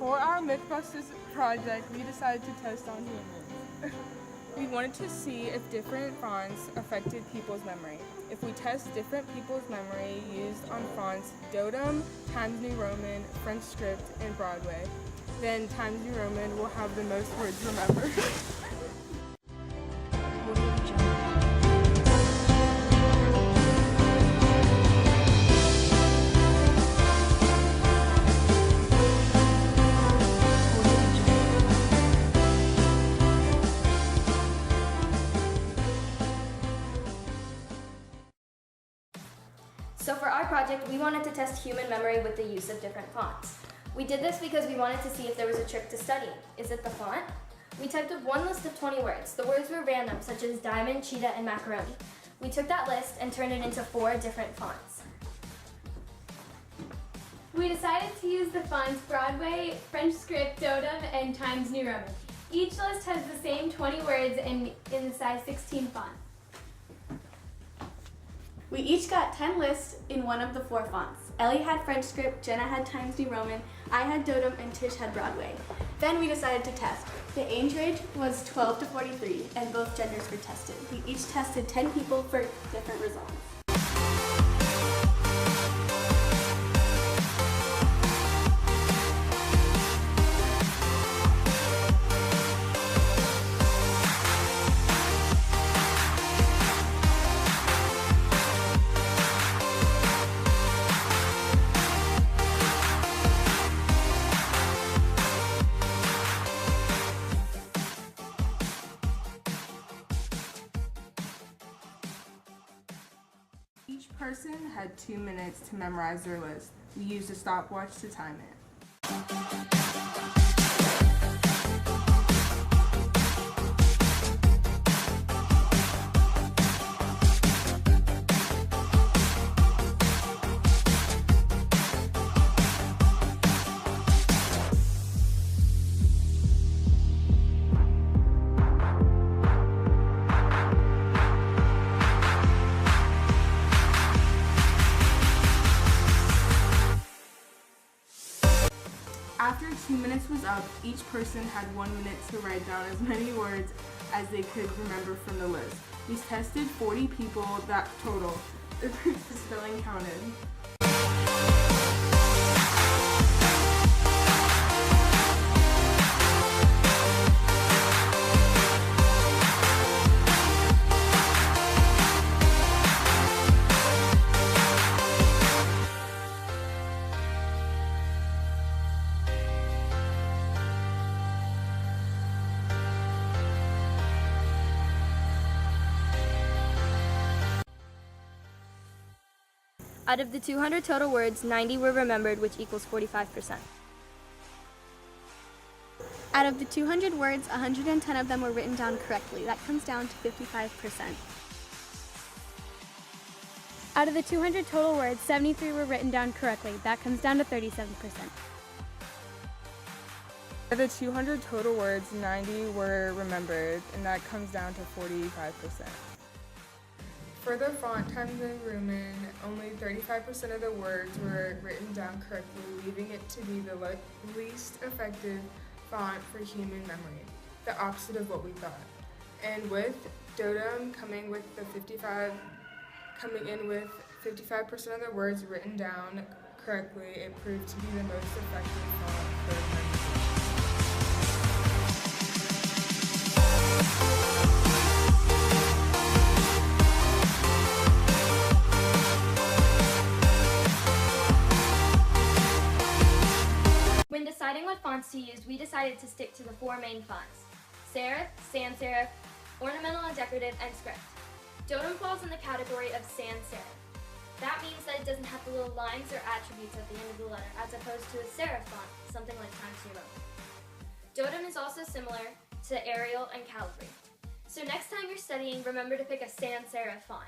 For our Mythbusters project, we decided to test on humans. We wanted to see if different fonts affected people's memory. If we test different people's memory used on fonts Dotem, Times New Roman, French script, and Broadway, then Times New Roman will have the most words remembered. So for our project, we wanted to test human memory with the use of different fonts. We did this because we wanted to see if there was a trick to studying. Is it the font? We typed up one list of 20 words. The words were random, such as diamond, cheetah, and macaroni. We took that list and turned it into 4 different fonts. We decided to use the fonts Broadway, French script, Dotem, and Times New Roman. Each list has the same 20 words in the size 16 font. We each got 10 lists in one of the 4 fonts. Ellie had French script, Jenna had Times New Roman, I had Dotem, and Tish had Broadway. Then we decided to test. The age range was 12 to 43, and both genders were tested. We each tested 10 people for different results. Each person had 2 minutes to memorize their list. We used a stopwatch to time it. After 2 minutes was up, each person had 1 minute to write down as many words as they could remember from the list. We tested 40 people that total. The spelling counted. Out of the 200 total words, 90 were remembered, which equals 45%. Out of the 200 words, 110 of them were written down correctly. That comes down to 55%. Out of the 200 total words, 73 were written down correctly. That comes down to 37%. Of the 200 total words, 90 were remembered, and that comes down to 45%. For the font Times New Roman, only 35% of the words were written down correctly, leaving it to be the least effective font for human memory, the opposite of what we thought. And with Dotem coming in with 55% of the words written down correctly, it proved to be the most effective font for memory. When deciding what fonts to use, we decided to stick to the 4 main fonts: serif, sans serif, ornamental and decorative, and script. Dotem falls in the category of sans serif. That means that it doesn't have the little lines or attributes at the end of the letter, as opposed to a serif font, something like Times New Roman. Dotem is also similar to Arial and Calibri. So next time you're studying, remember to pick a sans serif font.